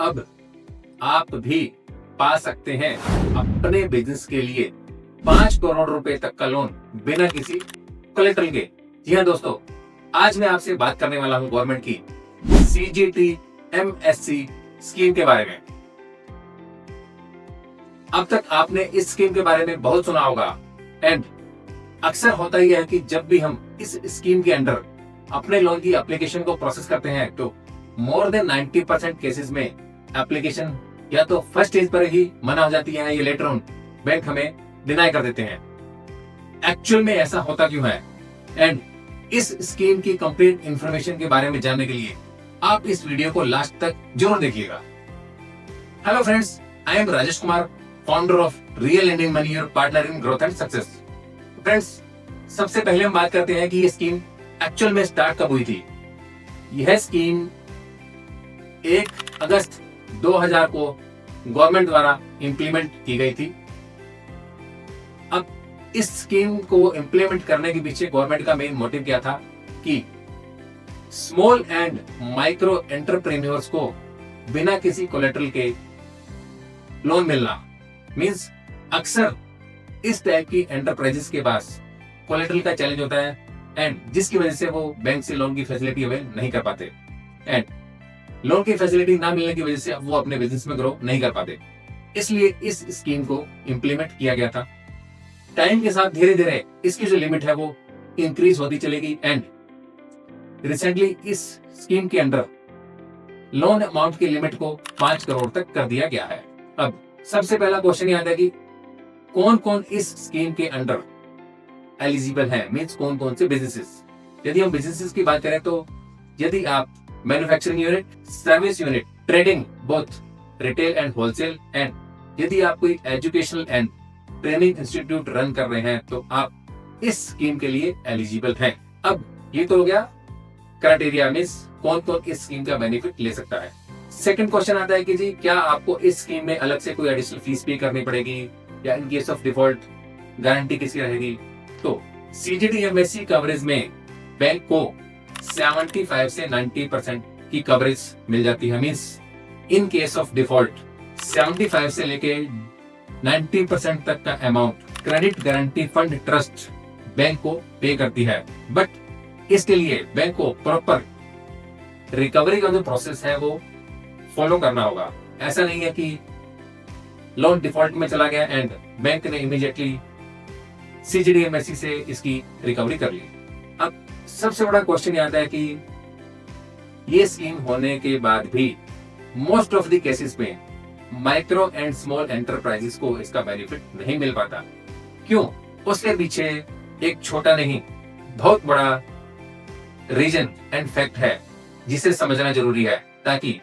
अब आप भी पा सकते हैं अपने बिजनेस के लिए 5 करोड़ रुपए तक का लोन बिना किसी कोलेटरल के। जी हाँ दोस्तों, आज मैं आपसे बात करने वाला हूं गवर्नमेंट की CGT MSC स्कीम के बारे में। अब तक आपने इस स्कीम के बारे में बहुत सुना होगा एंड अक्सर होता ही है कि जब भी हम इस स्कीम के अंडर अपने लोन की एप्लीकेशन को प्रोसेस करते हैं तो मोर देन 90% केसेस में एप्लीकेशन या तो फर्स्ट स्टेज पर ही मना हो जाती है या लेटर ऑन बैंक हमें डिनाई कर देते हैं। एक्चुअल में ऐसा होता क्यों है एंड इस स्कीम की कंप्लीट इंफॉर्मेशन के बारे में जानने के लिए आप इस वीडियो को लास्ट तक जरूर देखिएगा। Hello friends, I am Rajesh Kumar, founder of real Indian money, your partner in growth and success. Friends, सबसे पहले हम बात करते हैं कि ये स्कीम एक्चुअल में स्टार्ट कब हुई थी। यह स्कीम 1 अगस्त 2000 को गवर्नमेंट द्वारा इंप्लीमेंट की गई थी। अब इस स्कीम को इंप्लीमेंट करने के पीछे गवर्नमेंट का मेन मोटिव क्या था कि स्मॉल एंड माइक्रो एंटरप्रेन्योर्स को बिना किसी कोलेटरल के लोन मिलना। मींस अक्सर इस टाइप की एंटरप्राइजेस के पास कोलेटरल का चैलेंज होता है एंड जिसकी वजह से वो बैंक से लोन की फैसिलिटी अवेल नहीं कर पाते एंड लोन की फैसिलिटी ना मिलने की वजह से वो अपने बिजनेस में ग्रो नहीं कर पाते। इसलिए इस स्कीम को इंप्लीमेंट किया गया था। टाइम के साथ धीरे धीरे इसकी जो लिमिट है वो इंक्रीज होती चलेगी एंड रिसेंटली इस स्कीम के अंडर लोन अमाउंट की लिमिट को 5 करोड़ तक कर दिया गया है। अब सबसे पहला क्वेश्चन ये आता है कि कौन कौन इस स्कीम के अंडर एलिजिबल है, मींस कौन कौन से बिजनेसेस। यदि हम बिजनेसेस की बात करें तो यदि आप manufacturing unit, service unit, trading both retail and wholesale and यदि आप कोई educational and training institute run कर रहे हैं तो आप इस स्कीम के लिए एलिजिबल हैं। अब ये तो हो गया क्राइटेरिया, मींस कौन कौन इस स्कीम का बेनिफिट ले सकता है। सेकंड क्वेश्चन आता है कि जी क्या आपको इस स्कीम में अलग से कोई एडिशनल फीस पे करनी पड़ेगी या in case of default guarantee किसकी रहेगी। तो CGT MSC कवरेज में बैंक को 75 से 90% की कवरेज मिल जाती है। Means in case of default 75 से लेके 90% तक का amount credit guarantee fund trust bank को पे करती है। बट इसके लिए बैंक को प्रॉपर रिकवरी का जो प्रोसेस है वो फॉलो करना होगा। ऐसा नहीं है कि लोन डिफॉल्ट में चला गया एंड बैंक ने इमीडिएटली CGT MSC से इसकी रिकवरी कर ली। अब सबसे बड़ा क्वेश्चन आता है कि ये स्कीम होने के बाद भी मोस्ट ऑफ द केसेस में माइक्रो एंड स्मॉल एंटरप्राइजेस को इसका बेनिफिट नहीं मिल पाता। क्यों? उसके पीछे एक छोटा नहीं बहुत बड़ा रीजन एंड फैक्ट है जिसे समझना जरूरी है, ताकि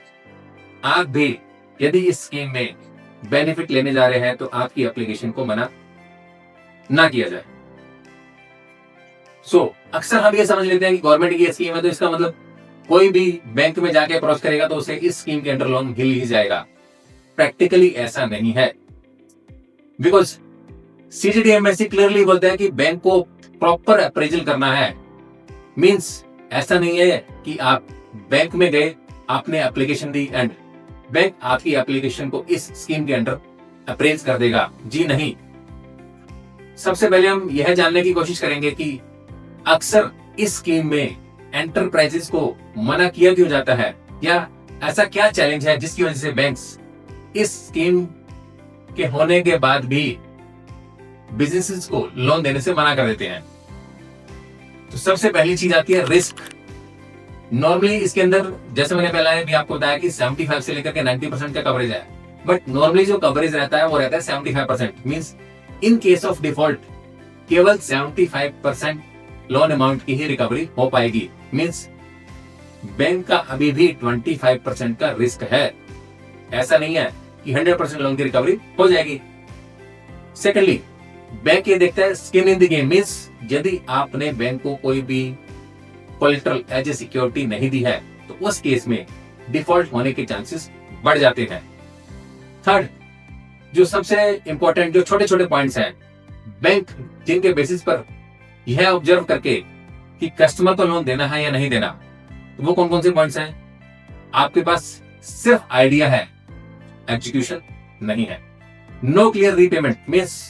आप भी यदि इस स्कीम में बेनिफिट लेने जा रहे हैं तो आपकी एप्लीकेशन को मना ना किया जाए। अक्सर हम ये समझ लेते हैं कि गवर्नमेंट की स्कीम है तो इसका मतलब कोई भी बैंक में जाके अप्रोच करेगा तो उसे इस स्कीम के अंडर लोन मिल ही जाएगा। प्रैक्टिकली ऐसा नहीं है, बिकॉज CGT MSC क्लियरली बोलता है कि बैंक को प्रॉपर अप्रेजल करना है। मींस ऐसा नहीं है कि आप बैंक में गए, आपने एप्लीकेशन दी एंड बैंक आपकी एप्लीकेशन को इस स्कीम के अंडर अप्रेज कर देगा। जी नहीं। सबसे पहले हम यह जानने की कोशिश करेंगे कि अक्सर इस स्कीम में एंटरप्राइजेस को मना किया क्यों जाता है, या ऐसा क्या चैलेंज है जिसकी वजह से बैंक्स इस स्कीम के होने के बाद भी बिजनेसेस को लोन देने से मना कर देते हैं। तो सबसे पहली चीज आती है रिस्क। नॉर्मली इसके अंदर जैसे मैंने पहले भी आपको बताया कि 75 से लेकर के 90% का कवरेज है, बट नॉर्मली जो कवरेज रहता है वो रहता है 75%। Means in case of default केवल 75% लोन अमाउंट की ही रिकवरी हो पाएगी। मींस बैंक का अभी भी 25% का रिस्क है। ऐसा नहीं है कि 100% लोन की रिकवरी हो जाएगी। सेकेंडली, बैंक ये देखता है skin in the game. Means यदि आपने बैंक को कोई भी कोलेटरल एज ए सिक्योरिटी नहीं दी है तो उस केस में डिफॉल्ट होने के चांसेस बढ़ जाते हैं। थर्ड, जो सबसे इंपॉर्टेंट जो छोटे छोटे पॉइंट्स हैं, बैंक जिनके बेसिस पर यह ऑब्जर्व करके कि कस्टमर को लोन देना है या नहीं देना, तो वो कौन कौन से पॉइंट्स हैं। आपके पास सिर्फ आइडिया है, एग्जीक्यूशन नहीं है। नो क्लियर रीपेमेंट मीन्स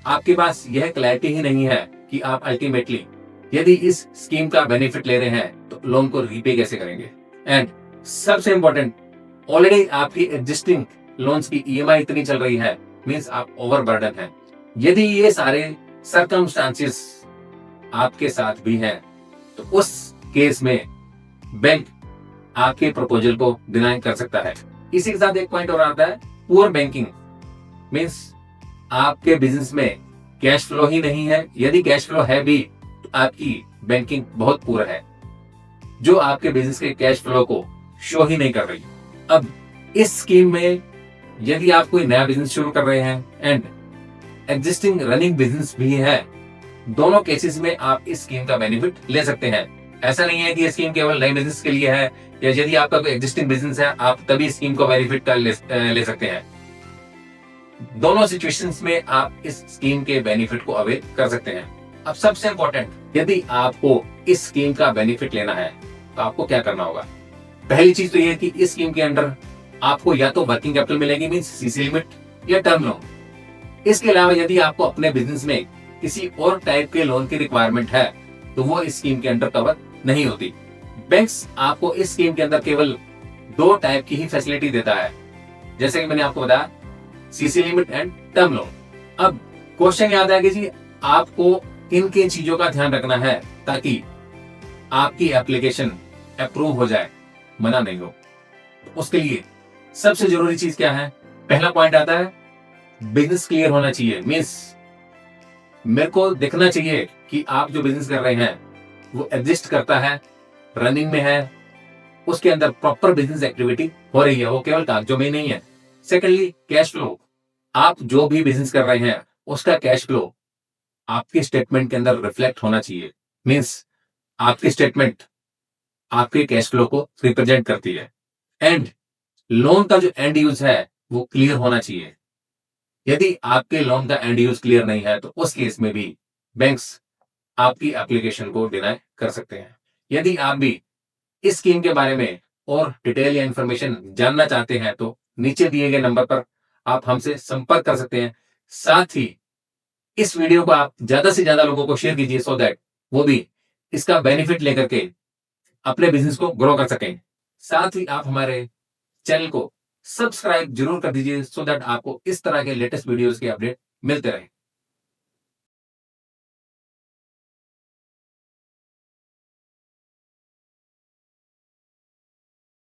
आपके पास यह क्लैरिटी ही नहीं है कि आप अल्टीमेटली यदि इस स्कीम का बेनिफिट ले रहे हैं तो लोन को रीपे कैसे करेंगे। एंड सबसे इंपॉर्टेंट, ऑलरेडी आपकी एग्जिस्टिंग लोन्स की ईएमआई इतनी चल रही है, मीन्स आप ओवरबर्डन हैं। यदि ये सारे सर्कमस्टांसेस आपके साथ भी हैं तो उस केस में बैंक आपके प्रपोजल को डिनाई कर सकता है। इसी के साथ एक पॉइंट और आता है, पुअर बैंकिंग मीन्स आपके बिजनेस में कैश फ्लो ही नहीं है। यदि कैश फ्लो है भी तो आपकी बैंकिंग बहुत पुअर है, जो आपके बिजनेस के कैश फ्लो को शो ही नहीं कर रही। अब इस स्कीम में यदि आप कोई नया बिजनेस शुरू कर रहे हैं एंड एग्जिस्टिंग रनिंग बिजनेस भी है, दोनों केसेस में आप इस स्कीम का बेनिफिट ले सकते हैं। ऐसा नहीं है कि ये स्कीम केवल नए बिजनेस के लिए है, या यदि आपका कोई एग्जिस्टिंग बिजनेस है आप तभी स्कीम को बेनिफिट का ले सकते हैं। दोनों सिचुएशंस में आप इस स्कीम के बेनिफिट को अवेल कर सकते हैं। अब सबसे इंपॉर्टेंट, यदि आपको इस स्कीम का बेनिफिट लेना है तो आपको क्या करना होगा। पहली चीज तो यह है कि इस स्कीम के अंडर आपको या तो वर्किंग कैपिटल मिलेगी मींस सीसी लिमिट या टर्म लोन। इसके अलावा यदि आपको अपने बिजनेस में किसी और टाइप के लोन की रिक्वायरमेंट है तो वो इस स्कीम के अंडर कवर नहीं होती। बैंक्स आपको इस स्कीम के अंदर केवल 2 टाइप की ही फैसिलिटी देता है, जैसे कि मैंने आपको बताया, CC limit and term loan. अब क्वेश्चन याद आएगा जी, आपको किन किन चीजों का ध्यान रखना है ताकि आपकी एप्लीकेशन अप्रूव हो जाए, मना नहीं हो। उसके लिए सबसे जरूरी चीज क्या है, पहला पॉइंट आता है बिजनेस क्लियर होना चाहिए। मींस मेरे को देखना चाहिए कि आप जो बिजनेस कर रहे हैं वो एग्जिस्ट करता है, रनिंग में है, उसके अंदर प्रॉपर बिजनेस एक्टिविटी हो रही है, वो केवल कागजों में नहीं है। सेकेंडली कैश फ्लो, आप जो भी बिजनेस कर रहे हैं उसका कैश फ्लो आपके स्टेटमेंट के अंदर रिफ्लेक्ट होना चाहिए। मींस आपकी स्टेटमेंट आपके कैश फ्लो को रिप्रेजेंट करती है। एंड लोन का जो एंड यूज है वो क्लियर होना चाहिए। यदि आपके लोन का एंड यूज क्लियर नहीं है तो उस केस में भी बैंक्स आपकी एप्लीकेशन को डिनाई कर सकते हैं। यदि आप भी इस स्कीम के बारे में और डिटेल या इंफॉर्मेशन जानना चाहते हैं तो नीचे दिए गए नंबर पर आप हमसे संपर्क कर सकते हैं। साथ ही इस वीडियो को आप ज्यादा से ज्यादा लोगों को शेयर कीजिए सो दैट वो भी इसका बेनिफिट लेकर के अपने बिजनेस को ग्रो कर सकें। साथ ही आप हमारे चैनल को सब्सक्राइब जरूर कर दीजिए सो दैट आपको इस तरह के लेटेस्ट वीडियोस के अपडेट मिलते रहे।